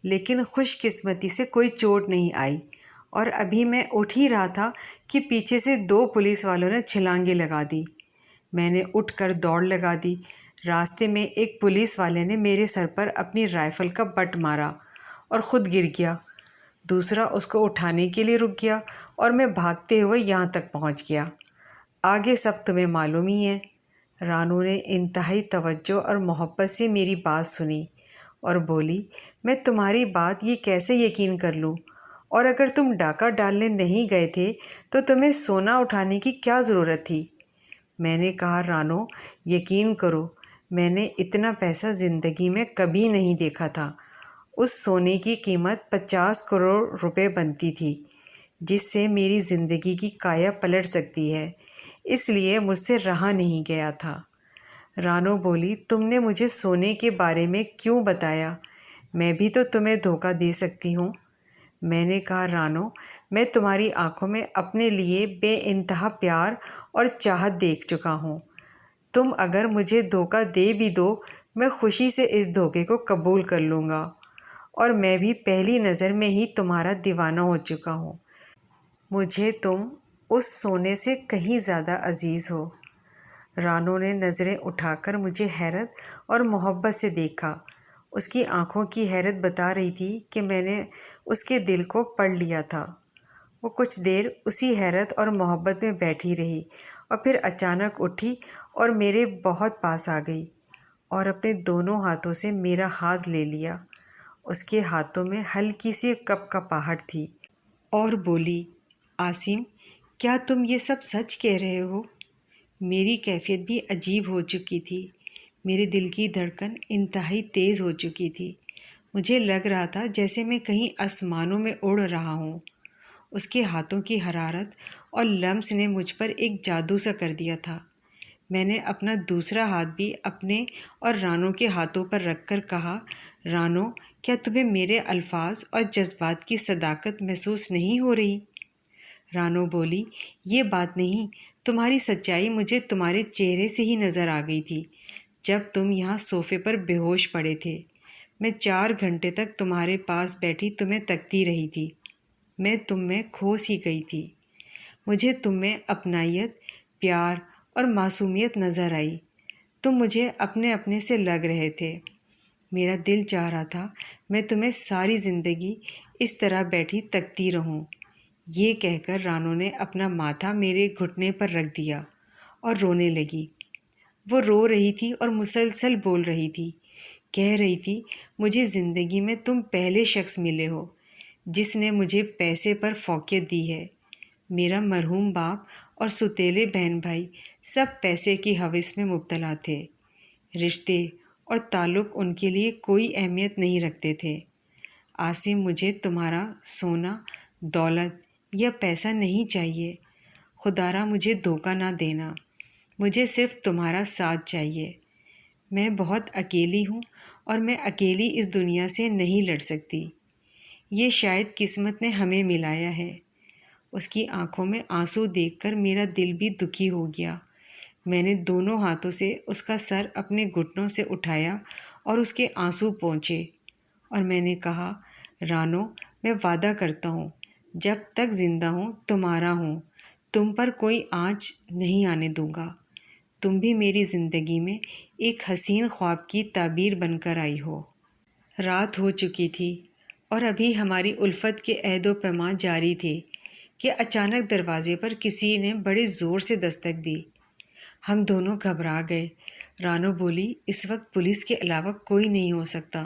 لیکن خوش قسمتی سے کوئی چوٹ نہیں آئی، اور ابھی میں اٹھ ہی رہا تھا کہ پیچھے سے 2 پولیس والوں نے چھلانگیں لگا دی۔ میں نے اٹھ کر دوڑ لگا دی۔ راستے میں ایک پولیس والے نے میرے سر پر اپنی رائفل کا بٹ مارا اور خود گر گیا۔ دوسرا اس کو اٹھانے کے لیے رک گیا اور میں بھاگتے ہوئے یہاں تک پہنچ گیا۔ آگے سب تمہیں معلوم ہی ہے۔ رانو نے انتہائی توجہ اور محبت سے میری بات سنی اور بولی، میں تمہاری بات یہ کیسے یقین کر لوں؟ اور اگر تم ڈاکہ ڈالنے نہیں گئے تھے تو تمہیں سونا اٹھانے کی کیا ضرورت تھی؟ میں نے کہا، رانو یقین کرو، میں نے اتنا پیسہ زندگی میں کبھی نہیں دیکھا تھا۔ اس سونے کی قیمت 50 کروڑ روپے بنتی تھی، جس سے میری زندگی کی کایا پلٹ سکتی ہے، اس لیے مجھ سے رہا نہیں گیا تھا۔ رانو بولی، تم نے مجھے سونے کے بارے میں کیوں بتایا؟ میں بھی تو تمہیں دھوکہ دے سکتی ہوں۔ میں نے کہا، رانو میں تمہاری آنکھوں میں اپنے لیے بے انتہا پیار اور چاہت دیکھ چکا ہوں۔ تم اگر مجھے دھوکہ دے بھی دو، میں خوشی سے اس دھوکے کو قبول کر لوں گا، اور میں بھی پہلی نظر میں ہی تمہارا دیوانہ ہو چکا ہوں۔ مجھے تم اس سونے سے کہیں زیادہ عزیز ہو۔ رانو نے نظریں اٹھا کر مجھے حیرت اور محبت سے دیکھا۔ اس کی آنکھوں کی حیرت بتا رہی تھی کہ میں نے اس کے دل کو پڑھ لیا تھا۔ وہ کچھ دیر اسی حیرت اور محبت میں بیٹھی رہی اور پھر اچانک اٹھی اور میرے بہت پاس آ گئی اور اپنے دونوں ہاتھوں سے میرا ہاتھ لے لیا۔ اس کے ہاتھوں میں ہلکی سی کپکپاہٹ تھی اور بولی، عاصم کیا تم یہ سب سچ کہہ رہے ہو؟ میری کیفیت بھی عجیب ہو چکی تھی۔ میرے دل کی دھڑکن انتہائی تیز ہو چکی تھی۔ مجھے لگ رہا تھا جیسے میں کہیں آسمانوں میں اڑ رہا ہوں۔ اس کے ہاتھوں کی حرارت اور لمس نے مجھ پر ایک جادو سا کر دیا تھا۔ میں نے اپنا دوسرا ہاتھ بھی اپنے اور رانو کے ہاتھوں پر رکھ کر کہا، رانو کیا تمہیں میرے الفاظ اور جذبات کی صداقت محسوس نہیں ہو رہی؟ رانو بولی، یہ بات نہیں، تمہاری سچائی مجھے تمہارے چہرے سے ہی نظر آ گئی تھی جب تم یہاں صوفے پر بے ہوش پڑے تھے۔ میں 4 گھنٹے تک تمہارے پاس بیٹھی تمہیں تکتی رہی تھی۔ میں تم میں کھو سی گئی تھی۔ مجھے تم میں اپنائیت، پیار اور معصومیت نظر آئی۔ تم مجھے اپنے سے لگ رہے تھے۔ میرا دل چاہ رہا تھا میں تمہیں ساری زندگی اس طرح بیٹھی تکتی رہوں۔ یہ کہہ کر رانو نے اپنا ماتھا میرے گھٹنے پر رکھ دیا اور رونے لگی۔ وہ رو رہی تھی اور مسلسل بول رہی تھی، کہہ رہی تھی، مجھے زندگی میں تم پہلے شخص ملے ہو جس نے مجھے پیسے پر فوقیت دی ہے۔ میرا مرحوم باپ اور ستیلے بہن بھائی سب پیسے کی ہوس میں مبتلا تھے۔ رشتے اور تعلق ان کے لیے کوئی اہمیت نہیں رکھتے تھے۔ عاصم مجھے تمہارا سونا، دولت یا پیسہ نہیں چاہیے۔ خدا را مجھے دھوکہ نہ دینا، مجھے صرف تمہارا ساتھ چاہیے۔ میں بہت اکیلی ہوں اور میں اکیلی اس دنیا سے نہیں لڑ سکتی۔ یہ شاید قسمت نے ہمیں ملایا ہے۔ اس کی آنکھوں میں آنسو دیکھ کر میرا دل بھی دکھی ہو گیا۔ میں نے دونوں ہاتھوں سے اس کا سر اپنے گھٹنوں سے اٹھایا اور اس کے آنسو پونچھے، اور میں نے کہا، رانو میں وعدہ کرتا ہوں جب تک زندہ ہوں تمہارا ہوں، تم پر کوئی آنچ نہیں آنے دوں گا۔ تم بھی میری زندگی میں ایک حسین خواب کی تعبیر بن کر آئی ہو۔ رات ہو چکی تھی اور ابھی ہماری الفت کے عہد و پیمان جاری تھے کہ اچانک دروازے پر کسی نے بڑے زور سے دستک دی۔ ہم دونوں گھبرا گئے۔ رانو بولی، اس وقت پولیس کے علاوہ کوئی نہیں ہو سکتا۔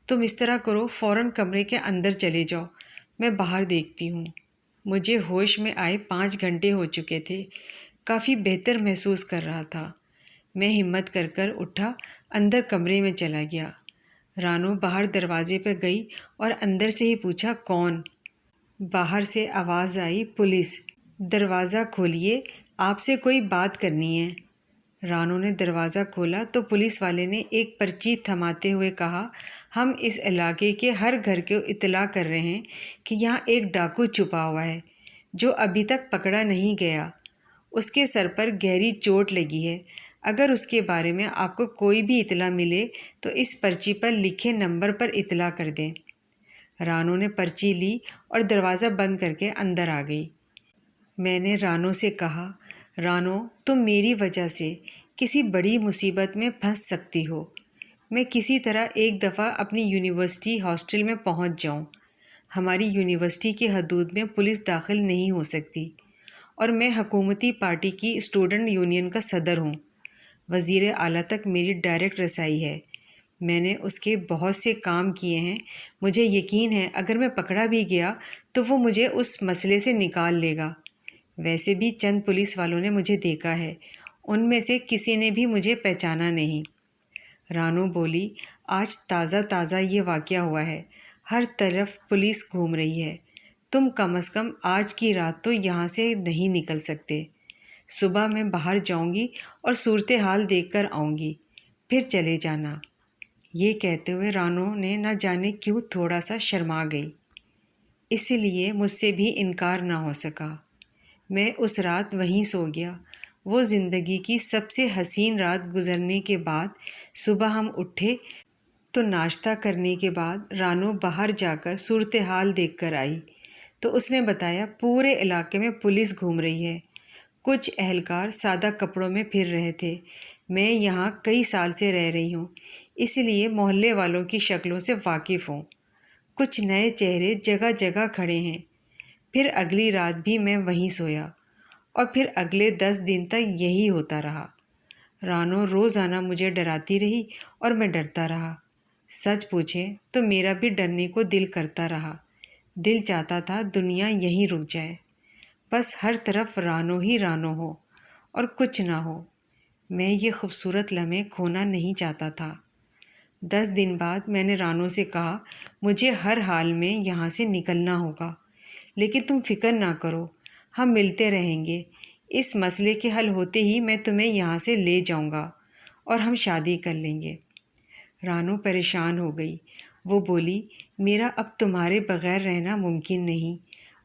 تم اس طرح کرو، فوراً کمرے کے اندر چلے جاؤ، میں باہر دیکھتی ہوں۔ مجھے ہوش میں آئے 5 گھنٹے ہو چکے تھے۔ کافی بہتر محسوس کر رہا تھا۔ میں ہمت کر کر اٹھا، اندر کمرے میں چلا گیا۔ رانو باہر دروازے پہ گئی اور اندر سے ہی پوچھا، کون؟ باہر سے آواز آئی، پولیس۔ دروازہ کھولیے، آپ سے کوئی بات کرنی ہے۔ رانو نے دروازہ کھولا تو پولیس والے نے ایک پرچی تھماتے ہوئے کہا، ہم اس علاقے کے ہر گھر کو اطلاع کر رہے ہیں کہ یہاں ایک ڈاکو چھپا ہوا ہے جو ابھی تک پکڑا نہیں گیا۔ اس کے سر پر گہری چوٹ لگی ہے۔ اگر اس کے بارے میں آپ کو کوئی بھی اطلاع ملے تو اس پرچی پر لکھے نمبر پر اطلاع کر دیں۔ رانو نے پرچی لی اور دروازہ بند کر کے اندر آ گئی۔ میں نے رانو سے کہا، رانو تم میری وجہ سے کسی بڑی مصیبت میں پھنس سکتی ہو۔ میں کسی طرح ایک دفعہ اپنی یونیورسٹی ہاسٹل میں پہنچ جاؤں۔ ہماری یونیورسٹی کی حدود میں پولیس داخل نہیں ہو سکتی، اور میں حکومتی پارٹی کی اسٹوڈنٹ یونین کا صدر ہوں۔ وزیر اعلیٰ تک میری ڈائریکٹ رسائی ہے۔ میں نے اس کے بہت سے کام کیے ہیں۔ مجھے یقین ہے اگر میں پکڑا بھی گیا تو وہ مجھے اس مسئلے سے نکال لے گا۔ ویسے بھی چند پولیس والوں نے مجھے دیکھا ہے، ان میں سے کسی نے بھی مجھے پہچانا نہیں۔ رانو بولی، آج تازہ تازہ یہ واقعہ ہوا ہے، ہر طرف پولیس گھوم رہی ہے۔ تم کم از کم آج کی رات تو یہاں سے نہیں نکل سکتے۔ صبح میں باہر جاؤں گی اور صورتحال دیکھ کر آؤں گی، پھر چلے جانا۔ یہ کہتے ہوئے رانو نے نہ جانے کیوں تھوڑا سا شرما گئی، اس لیے مجھ سے بھی انکار نہ ہو سکا۔ میں اس رات وہیں سو گیا۔ وہ زندگی کی سب سے حسین رات گزرنے کے بعد صبح ہم اٹھے تو ناشتہ کرنے کے بعد رانو باہر جا کر صورتحال دیکھ کر آئی تو اس نے بتایا پورے علاقے میں پولیس گھوم رہی ہے۔ کچھ اہلکار سادہ کپڑوں میں پھر رہے تھے۔ میں یہاں کئی سال سے رہ رہی ہوں، اس لیے محلے والوں کی شکلوں سے واقف ہوں۔ کچھ نئے چہرے جگہ جگہ کھڑے ہیں۔ پھر اگلی رات بھی میں وہیں سویا، اور پھر اگلے 10 دن تک یہی ہوتا رہا۔ رانو روزانہ مجھے ڈراتی رہی اور میں ڈرتا رہا۔ سچ پوچھیں تو میرا بھی ڈرنے کو دل کرتا رہا۔ دل چاہتا تھا دنیا یہیں رک جائے، بس ہر طرف رانو ہی رانو ہو اور کچھ نہ ہو۔ میں یہ خوبصورت لمحے کھونا نہیں چاہتا تھا۔ 10 دن بعد میں نے رانو سے کہا، مجھے ہر حال میں یہاں سے نکلنا ہوگا، لیکن تم فکر نہ کرو، ہم ملتے رہیں گے۔ اس مسئلے کے حل ہوتے ہی میں تمہیں یہاں سے لے جاؤں گا اور ہم شادی کر لیں گے۔ رانو پریشان ہو گئی۔ وہ بولی، میرا اب تمہارے بغیر رہنا ممکن نہیں،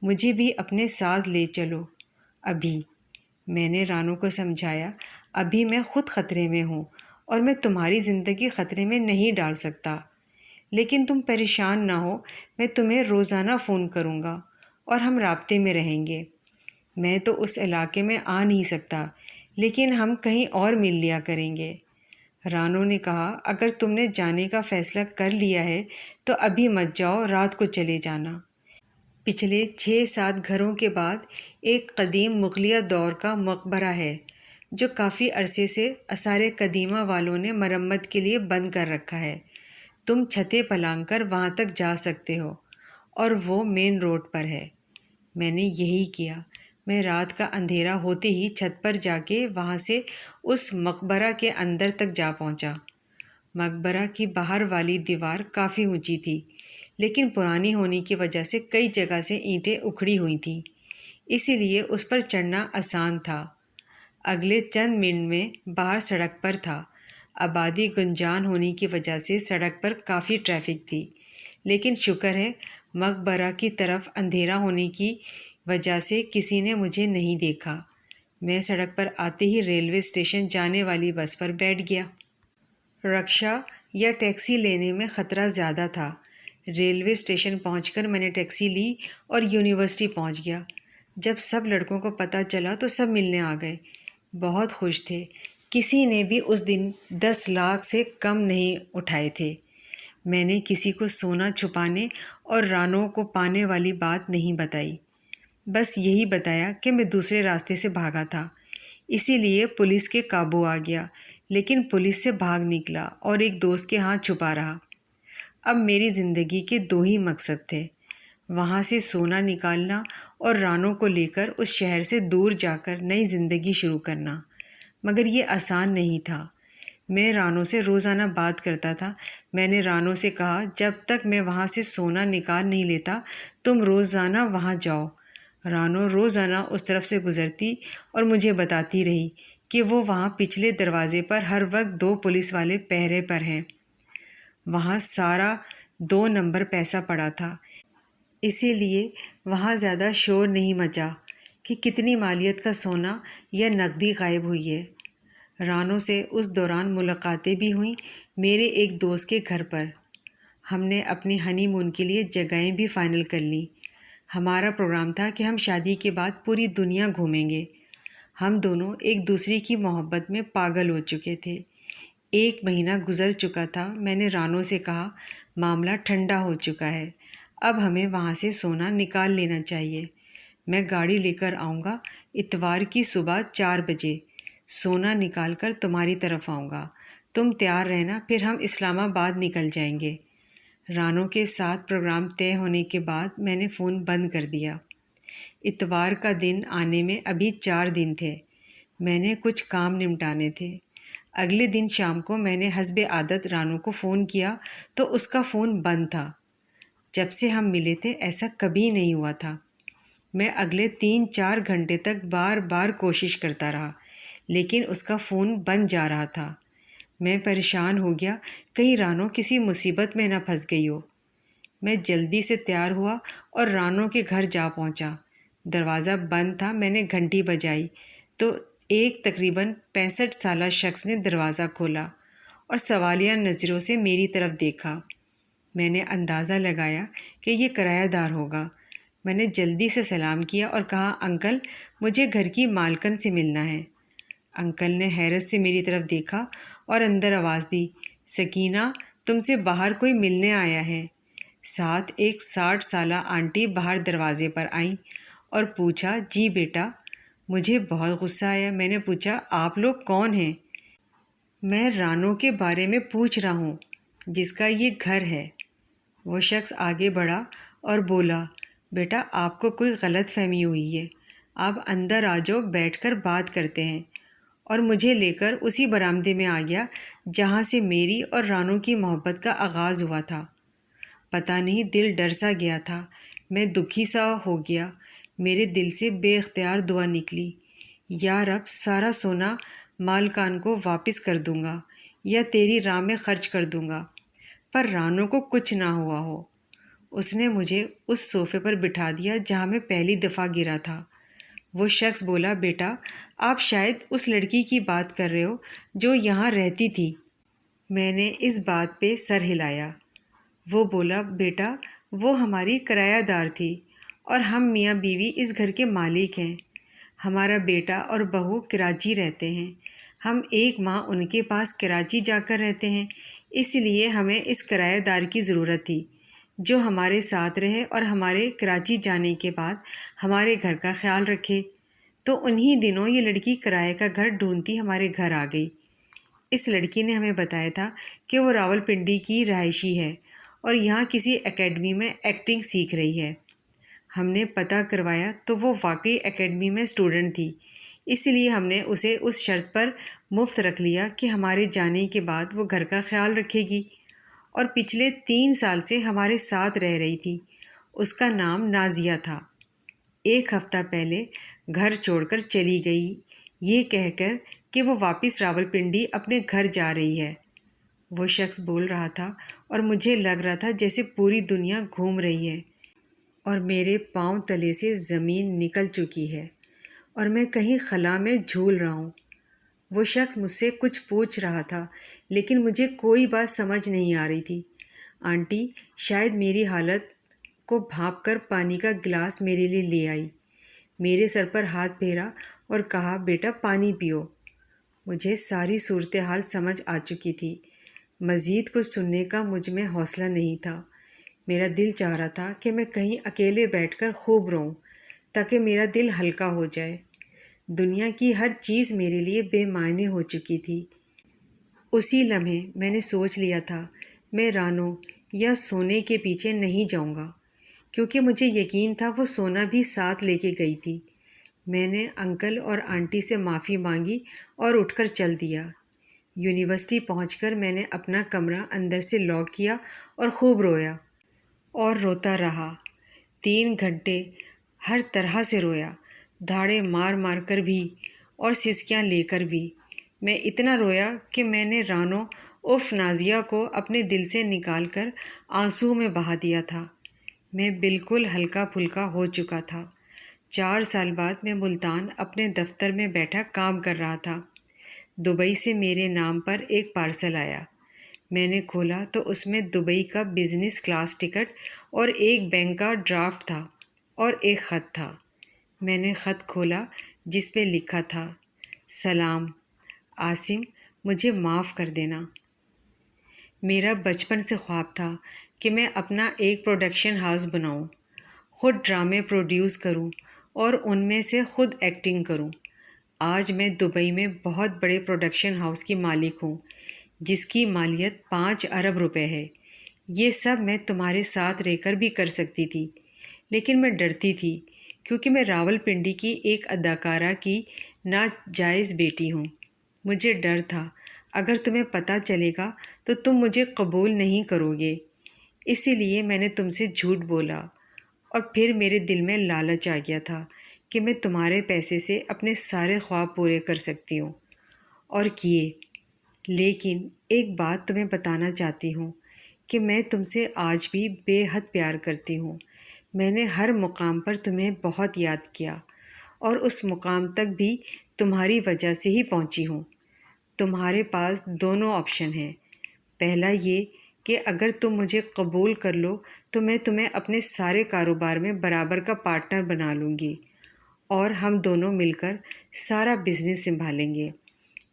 مجھے بھی اپنے ساتھ لے چلو ابھی۔ میں نے رانو کو سمجھایا، ابھی میں خود خطرے میں ہوں اور میں تمہاری زندگی خطرے میں نہیں ڈال سکتا، لیکن تم پریشان نہ ہو، میں تمہیں روزانہ فون کروں گا اور ہم رابطے میں رہیں گے۔ میں تو اس علاقے میں آ نہیں سکتا، لیکن ہم کہیں اور مل لیا کریں گے۔ رانو نے کہا، اگر تم نے جانے کا فیصلہ کر لیا ہے تو ابھی مت جاؤ، رات کو چلے جانا۔ پچھلے 6-7 گھروں کے بعد ایک قدیم مغلیہ دور کا مقبرہ ہے جو کافی عرصے سے آثار قدیمہ والوں نے مرمت کے لیے بند کر رکھا ہے۔ تم چھتیں پلانگ کر وہاں تک جا سکتے ہو، اور وہ مین روڈ پر ہے۔ میں نے یہی کیا۔ میں رات کا اندھیرا ہوتے ہی چھت پر جا کے وہاں سے اس مقبرہ کے اندر تک جا پہنچا۔ مقبرہ کی باہر والی دیوار کافی اونچی تھی، لیکن پرانی ہونے کی وجہ سے کئی جگہ سے اینٹیں اکھڑی ہوئی تھیں، اسی لیے اس پر چڑھنا آسان تھا۔ اگلے چند منٹ میں باہر سڑک پر تھا۔ آبادی گنجان ہونے کی وجہ سے سڑک پر کافی ٹریفک تھی، لیکن شکر ہے مقبرہ کی طرف اندھیرا ہونے کی وجہ سے کسی نے مجھے نہیں دیکھا۔ میں سڑک پر آتے ہی ریلوے اسٹیشن جانے والی بس پر بیٹھ گیا۔ رکشہ یا ٹیکسی لینے میں خطرہ زیادہ تھا۔ ریلوے اسٹیشن پہنچ کر میں نے ٹیکسی لی اور یونیورسٹی پہنچ گیا۔ جب سب لڑکوں کو پتہ چلا تو سب ملنے آ گئے، بہت خوش تھے۔ کسی نے بھی اس دن 10 لاکھ سے کم نہیں اٹھائے تھے۔ میں نے کسی کو سونا چھپانے اور رانو کو پانے والی بات نہیں بتائی، بس یہی بتایا کہ میں دوسرے راستے سے بھاگا تھا، اسی لیے پولیس کے قابو آ گیا، لیکن پولیس سے بھاگ نکلا اور ایک دوست کے ہاتھ چھپا رہا۔ اب میری زندگی کے 2 ہی مقصد تھے، وہاں سے سونا نکالنا اور رانو کو لے کر اس شہر سے دور جا کر نئی زندگی شروع کرنا۔ مگر یہ آسان نہیں تھا۔ میں رانو سے روزانہ بات کرتا تھا۔ میں نے رانو سے کہا، جب تک میں وہاں سے سونا نکال نہیں لیتا تم روزانہ وہاں جاؤ۔ رانو روزانہ اس طرف سے گزرتی اور مجھے بتاتی رہی کہ وہ وہاں پچھلے دروازے پر ہر وقت 2 پولیس والے پہرے پر ہیں۔ وہاں سارا 2 نمبر پیسہ پڑا تھا، اسی لیے وہاں زیادہ شور نہیں مچا کہ کتنی مالیت کا سونا یا نقدی غائب ہوئی ہے۔ رانو سے اس دوران ملاقاتیں بھی ہوئیں میرے ایک دوست کے گھر پر۔ ہم نے اپنی ہنی مون کے لیے جگہیں بھی فائنل کر لیں۔ ہمارا پروگرام تھا کہ ہم شادی کے بعد پوری دنیا گھومیں گے۔ ہم دونوں ایک دوسرے کی محبت میں پاگل ہو چکے تھے۔ 1 مہینہ گزر چکا تھا۔ میں نے رانو سے کہا معاملہ ٹھنڈا ہو چکا ہے، اب ہمیں وہاں سے سونا نکال لینا چاہیے۔ میں گاڑی لے کر آؤں گا، اتوار کی صبح 4 بجے سونا نکال کر تمہاری طرف آؤں گا، تم تیار رہنا، پھر ہم اسلام آباد نکل جائیں گے۔ رانو کے ساتھ پروگرام طے ہونے کے بعد میں نے فون بند کر دیا۔ اتوار کا دن آنے میں ابھی 4 دن تھے۔ میں نے کچھ کام نمٹانے تھے۔ اگلے دن شام کو میں نے حسب عادت رانو کو فون کیا تو اس کا فون بند تھا۔ جب سے ہم ملے تھے ایسا کبھی نہیں ہوا تھا۔ میں اگلے 3-4 گھنٹے تک بار بار کوشش کرتا رہا، لیکن اس کا فون بند جا رہا تھا۔ میں پریشان ہو گیا، کہیں رانو کسی مصیبت میں نہ پھنس گئی ہو۔ میں جلدی سے تیار ہوا اور رانو کے گھر جا پہنچا۔ دروازہ بند تھا۔ میں نے گھنٹی بجائی تو ایک تقریباً 65 سالہ شخص نے دروازہ کھولا اور سوالیہ نظروں سے میری طرف دیکھا۔ میں نے اندازہ لگایا کہ یہ کرایہ دار ہوگا۔ میں نے جلدی سے سلام کیا اور کہا انکل، مجھے گھر کی مالکن سے ملنا ہے۔ انکل نے حیرت سے میری طرف دیکھا اور اندر آواز دی، سکینہ، تم سے باہر کوئی ملنے آیا ہے۔ ساتھ ایک 60 سالہ آنٹی باہر دروازے پر آئیں اور پوچھا، جی بیٹا۔ مجھے بہت غصہ آیا۔ میں نے پوچھا، آپ لوگ کون ہیں؟ میں رانو کے بارے میں پوچھ رہا ہوں، جس کا یہ گھر ہے۔ وہ شخص آگے بڑھا اور بولا، بیٹا آپ کو کوئی غلط فہمی ہوئی ہے، آپ اندر آ جاؤ، بیٹھ کر بات کرتے ہیں۔ اور مجھے لے کر اسی برآمدے میں آ گیا جہاں سے میری اور رانو کی محبت کا آغاز ہوا تھا۔ پتہ نہیں دل ڈر سا گیا تھا، میں دکھی سا ہو گیا۔ میرے دل سے بے اختیار دعا نکلی، یا رب، سارا سونا مالکان کو واپس کر دوں گا یا تیری راہ میں خرچ کر دوں گا، پر رانو کو کچھ نہ ہوا ہو۔ اس نے مجھے اس صوفے پر بٹھا دیا جہاں میں پہلی دفعہ گرا تھا۔ وہ شخص بولا، بیٹا آپ شاید اس لڑکی کی بات کر رہے ہو جو یہاں رہتی تھی۔ میں نے اس بات پہ سر ہلایا۔ وہ بولا، بیٹا وہ ہماری کرایہ دار تھی اور ہم میاں بیوی اس گھر کے مالک ہیں۔ ہمارا بیٹا اور بہو کراچی رہتے ہیں، ہم 1 ماہ ان کے پاس کراچی جا کر رہتے ہیں، اس لیے ہمیں اس کرایہ دار کی ضرورت تھی جو ہمارے ساتھ رہے اور ہمارے کراچی جانے کے بعد ہمارے گھر کا خیال رکھے۔ تو انہی دنوں یہ لڑکی کرائے کا گھر ڈھونڈتی ہمارے گھر آ گئی۔ اس لڑکی نے ہمیں بتایا تھا کہ وہ راولپنڈی کی رہائشی ہے اور یہاں کسی اکیڈمی میں ایکٹنگ سیکھ رہی ہے۔ ہم نے پتہ کروایا تو وہ واقعی اکیڈمی میں اسٹوڈنٹ تھی، اس لیے ہم نے اسے اس شرط پر مفت رکھ لیا کہ ہمارے جانے کے بعد وہ گھر کا خیال رکھے گی، اور پچھلے 3 سال سے ہمارے ساتھ رہ رہی تھی۔ اس کا نام نازیہ تھا۔ 1 ہفتہ پہلے گھر چھوڑ کر چلی گئی، یہ کہہ کر کہ وہ واپس راولپنڈی اپنے گھر جا رہی ہے۔ وہ شخص بول رہا تھا اور مجھے لگ رہا تھا جیسے پوری دنیا گھوم رہی ہے اور میرے پاؤں تلے سے زمین نکل چکی ہے اور میں کہیں خلا میں جھول رہا ہوں۔ وہ شخص مجھ سے کچھ پوچھ رہا تھا لیکن مجھے کوئی بات سمجھ نہیں آ رہی تھی۔ آنٹی شاید میری حالت کو بھانپ کر پانی کا گلاس میرے لیے لے آئی، میرے سر پر ہاتھ پھیرا اور کہا، بیٹا پانی پیو۔ مجھے ساری صورتحال سمجھ آ چکی تھی۔ مزید کچھ سننے کا مجھ میں حوصلہ نہیں تھا۔ میرا دل چاہ رہا تھا کہ میں کہیں اکیلے بیٹھ کر خوب روؤں تاکہ میرا دل ہلکا ہو جائے۔ دنیا کی ہر چیز میرے لیے بے معنی ہو چکی تھی۔ اسی لمحے میں نے سوچ لیا تھا، میں رانو یا سونے کے پیچھے نہیں جاؤں گا، کیونکہ مجھے یقین تھا وہ سونا بھی ساتھ لے کے گئی تھی۔ میں نے انکل اور آنٹی سے معافی مانگی اور اٹھ کر چل دیا۔ یونیورسٹی پہنچ کر میں نے اپنا کمرہ اندر سے لاک کیا اور خوب رویا اور روتا رہا۔ 3 گھنٹے ہر طرح سے رویا، دھاڑے مار مار کر بھی اور سسکیاں لے کر بھی۔ میں اتنا رویا کہ میں نے رانو عرف نازیہ کو اپنے دل سے نکال کر آنسو میں بہا دیا تھا۔ میں بالکل ہلکا پھلکا ہو چکا تھا۔ 4 سال بعد میں ملتان اپنے دفتر میں بیٹھا کام کر رہا تھا۔ دبئی سے میرے نام پر ایک پارسل آیا۔ میں نے کھولا تو اس میں دبئی کا بزنس کلاس ٹکٹ اور ایک بینک کا ڈرافٹ تھا اور ایک خط تھا۔ میں نے خط کھولا جس پہ لکھا تھا، سلام عاصم، مجھے معاف کر دینا۔ میرا بچپن سے خواب تھا کہ میں اپنا ایک پروڈکشن ہاؤس بناؤں، خود ڈرامے پروڈیوس کروں اور ان میں سے خود ایکٹنگ کروں۔ آج میں دبئی میں بہت بڑے پروڈکشن ہاؤس کی مالک ہوں جس کی مالیت 5 ارب روپے ہے۔ یہ سب میں تمہارے ساتھ رہ کر بھی کر سکتی تھی، لیکن میں ڈرتی تھی کیونکہ میں راولپنڈی کی ایک اداکارہ کی ناجائز بیٹی ہوں۔ مجھے ڈر تھا اگر تمہیں پتہ چلے گا تو تم مجھے قبول نہیں کرو گے، اسی لیے میں نے تم سے جھوٹ بولا، اور پھر میرے دل میں لالچ آ گیا تھا کہ میں تمہارے پیسے سے اپنے سارے خواب پورے کر سکتی ہوں، اور کیے۔ لیکن ایک بات تمہیں بتانا چاہتی ہوں کہ میں تم سے آج بھی بے حد پیار کرتی ہوں۔ میں نے ہر مقام پر تمہیں بہت یاد کیا اور اس مقام تک بھی تمہاری وجہ سے ہی پہنچی ہوں۔ تمہارے پاس دونوں آپشن ہیں، پہلا یہ کہ اگر تم مجھے قبول کر لو تو میں تمہیں اپنے سارے کاروبار میں برابر کا پارٹنر بنا لوں گی اور ہم دونوں مل کر سارا بزنس سنبھالیں گے۔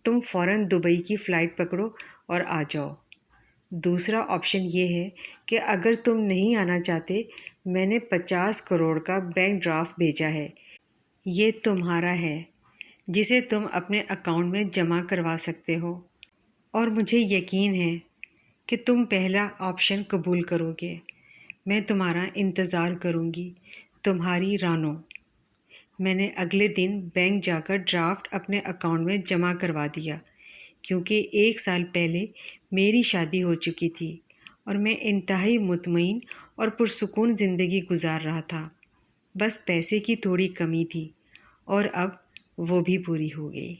تم فوراً دبئی کی فلائٹ پکڑو اور آ جاؤ۔ دوسرا آپشن یہ ہے کہ اگر تم نہیں آنا چاہتے، میں نے 50 کروڑ کا بینک ڈرافٹ بھیجا ہے، یہ تمہارا ہے جسے تم اپنے اکاؤنٹ میں جمع کروا سکتے ہو، اور مجھے یقین ہے کہ تم پہلا آپشن قبول کرو گے۔ میں تمہارا انتظار کروں گی، تمہاری رانو۔ میں نے اگلے دن بینک جا کر ڈرافٹ اپنے اکاؤنٹ میں جمع کروا دیا، کیونکہ 1 سال پہلے میری شادی ہو چکی تھی اور میں انتہائی مطمئن اور پرسکون زندگی گزار رہا تھا۔ بس پیسے کی تھوڑی کمی تھی اور اب وہ بھی پوری ہو گئی۔